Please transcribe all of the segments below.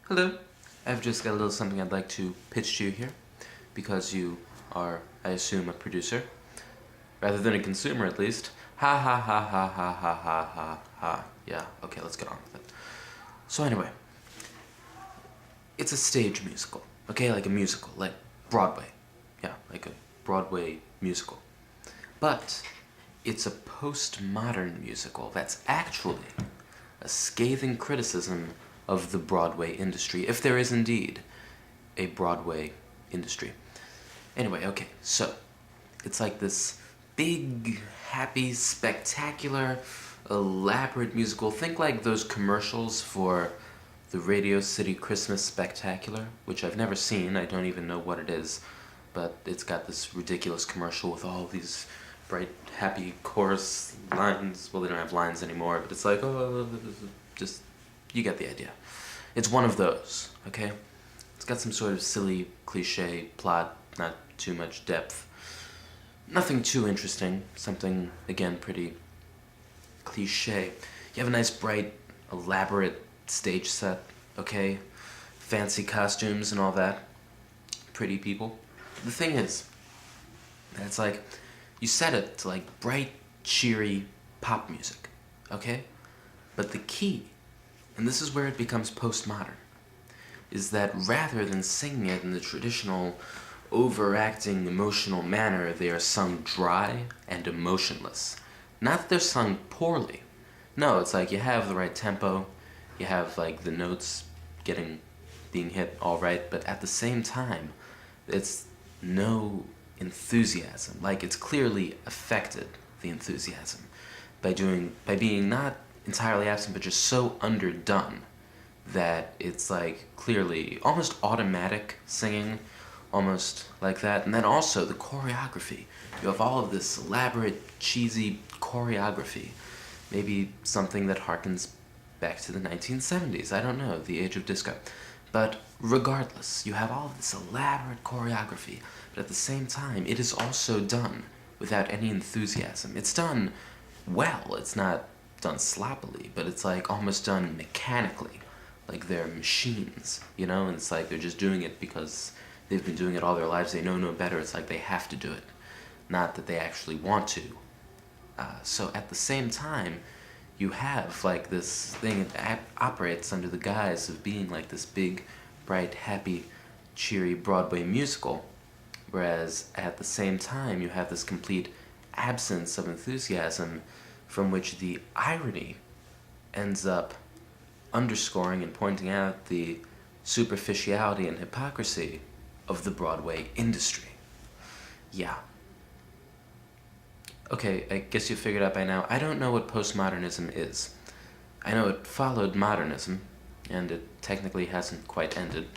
Hello. I've just got a little something I'd like to pitch to you here, because you are, I assume, a producer, rather than a consumer at least. Ha ha ha ha ha ha ha ha ha. Yeah, okay, let's get on with it. So anyway, it's a stage musical, okay? Like a musical, like Broadway. Yeah, like a Broadway musical. But it's a postmodern musical that's actually a scathing criticism of the Broadway industry, if there is indeed a Broadway industry. Anyway, okay, so it's like this big, happy, spectacular, elaborate musical. Think like those commercials for the Radio City Christmas Spectacular, which I've never seen. I don't even know what it is, but it's got this ridiculous commercial with all these bright, happy chorus lines. Well, they don't have lines anymore, but it's like, oh, just, you get the idea. It's one of those, okay? It's got some sort of silly, cliche plot, not too much depth. Nothing too interesting, something, again, pretty cliche. You have a nice, bright, elaborate stage set, okay? Fancy costumes and all that. Pretty people. The thing is, it's like, you set it to like bright, cheery pop music, okay? But the key, and this is where it becomes postmodern, is that rather than singing it in the traditional, overacting, emotional manner, they are sung dry and emotionless. Not that they're sung poorly. No, it's like you have the right tempo, you have like the notes being hit all right, but at the same time, it's no enthusiasm. Like, it's clearly affected the enthusiasm by being not entirely absent, but just so underdone that it's like clearly almost automatic singing, almost like that. And then also the choreography. You have all of this elaborate, cheesy choreography. Maybe something that harkens back to the 1970s. I don't know, the age of disco. But regardless, you have all of this elaborate choreography, but at the same time, it is also done without any enthusiasm. It's done well. It's not done sloppily, but it's like almost done mechanically, like they're machines, you know? And it's like they're just doing it because they've been doing it all their lives. They know no better. It's like they have to do it, not that they actually want to. So at the same time, you have like this thing that operates under the guise of being like this big, bright, happy, cheery Broadway musical, whereas at the same time you have this complete absence of enthusiasm, from which the irony ends up underscoring and pointing out the superficiality and hypocrisy of the Broadway industry. Yeah. Okay, I guess you figured out by now, I don't know what postmodernism is. I know it followed modernism, and it technically hasn't quite ended.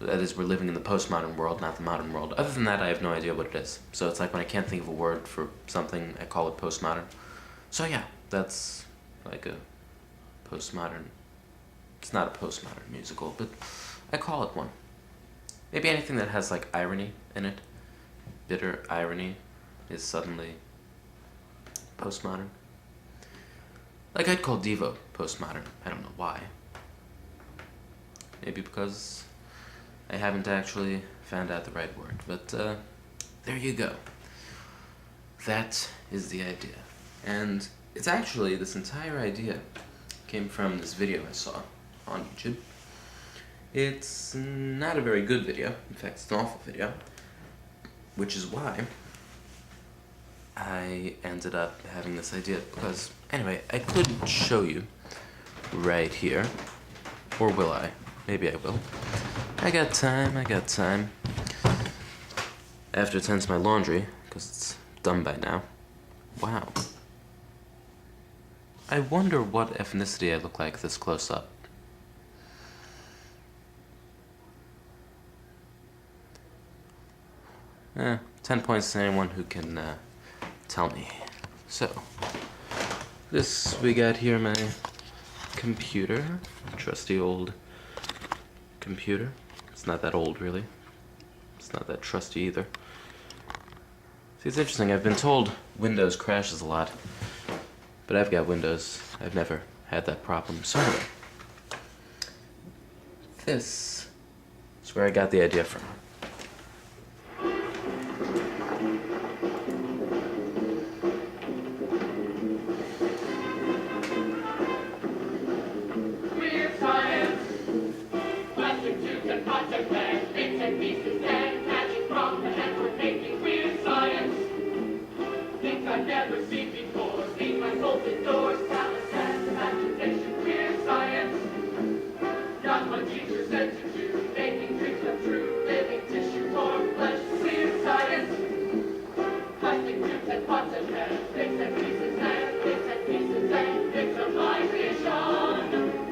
That is, we're living in the postmodern world, not the modern world. Other than that, I have no idea what it is. So it's like when I can't think of a word for something, I call it postmodern. So yeah, that's like a postmodern... It's not a postmodern musical, but I call it one. Maybe anything that has like irony in it, bitter irony, is suddenly postmodern. Like, I'd call Devo postmodern. I don't know why. Maybe because I haven't actually found out the right word. But there you go. That is the idea. And it's actually, this entire idea came from this video I saw on YouTube. It's not a very good video. In fact, it's an awful video. Which is why I ended up having this idea, because, anyway, I could show you right here, or will I? Maybe I will. I got time. I have to attend to my laundry, because it's done by now. Wow. I wonder what ethnicity I look like this close up. 10 points to anyone who can tell me. So, this we got here, my computer, trusty old computer. It's not that old, really. It's not that trusty either. See, it's interesting, I've been told Windows crashes a lot, but I've got Windows. I've never had that problem. So anyway, this is where I got the idea from. Weird science, plastic tubes and pots and pans, bits and pieces and magic from the hand we're making. Weird science, things I've never seen before, leave my folded doors, talent and imagination. Weird science, not what teacher said to do, making dreams come true, living tissue or flesh. Weird science, plastic tubes and pots and pans, bits and pieces and bits and pieces and bits of my vision.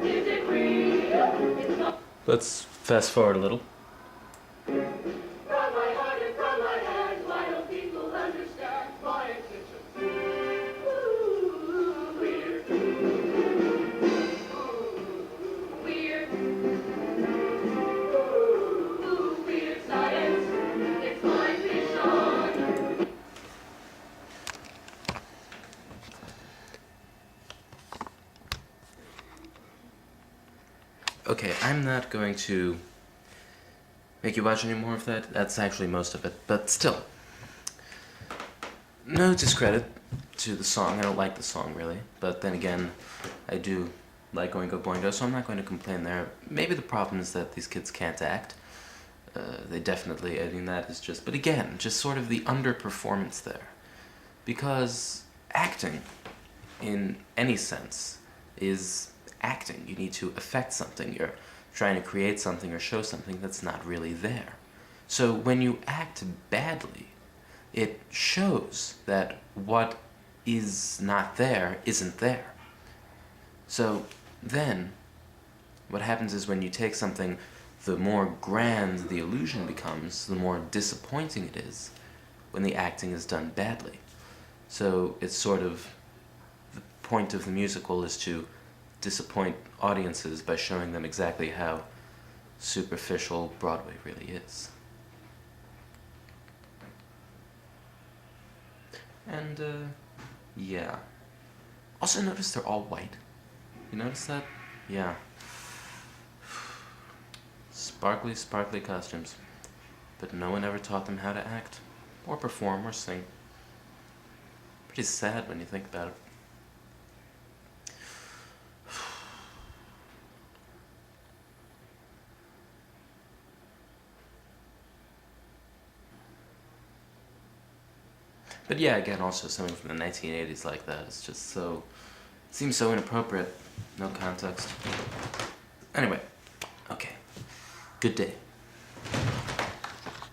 Is it real? It's not. Let's fast forward a little. From my heart and from my hand, why don't people understand my intentions? Ooh, weird. Ooh, weird. Ooh, weird science. It's my vision. Okay, I'm not going to make you watch any more of that. That's actually most of it, but still. No discredit to the song. I don't like the song, really. But then again, I do like Oingo Boingo, so I'm not going to complain there. Maybe the problem is that these kids can't act. They definitely, I mean, that is just... But again, just sort of the underperformance there. Because acting, in any sense, is acting. You need to affect something. You're trying to create something or show something that's not really there. So when you act badly, it shows that what is not there isn't there. So then, what happens is when you take something, the more grand the illusion becomes, the more disappointing it is when the acting is done badly. So it's sort of, the point of the musical is to disappoint audiences by showing them exactly how superficial Broadway really is. And, yeah. Also notice they're all white. You notice that? Yeah. Sparkly, sparkly costumes. But no one ever taught them how to act, or perform, or sing. Pretty sad when you think about it. But yeah, again, also something from the 1980s like that is just so... seems so inappropriate. No context. Anyway, okay. Good day.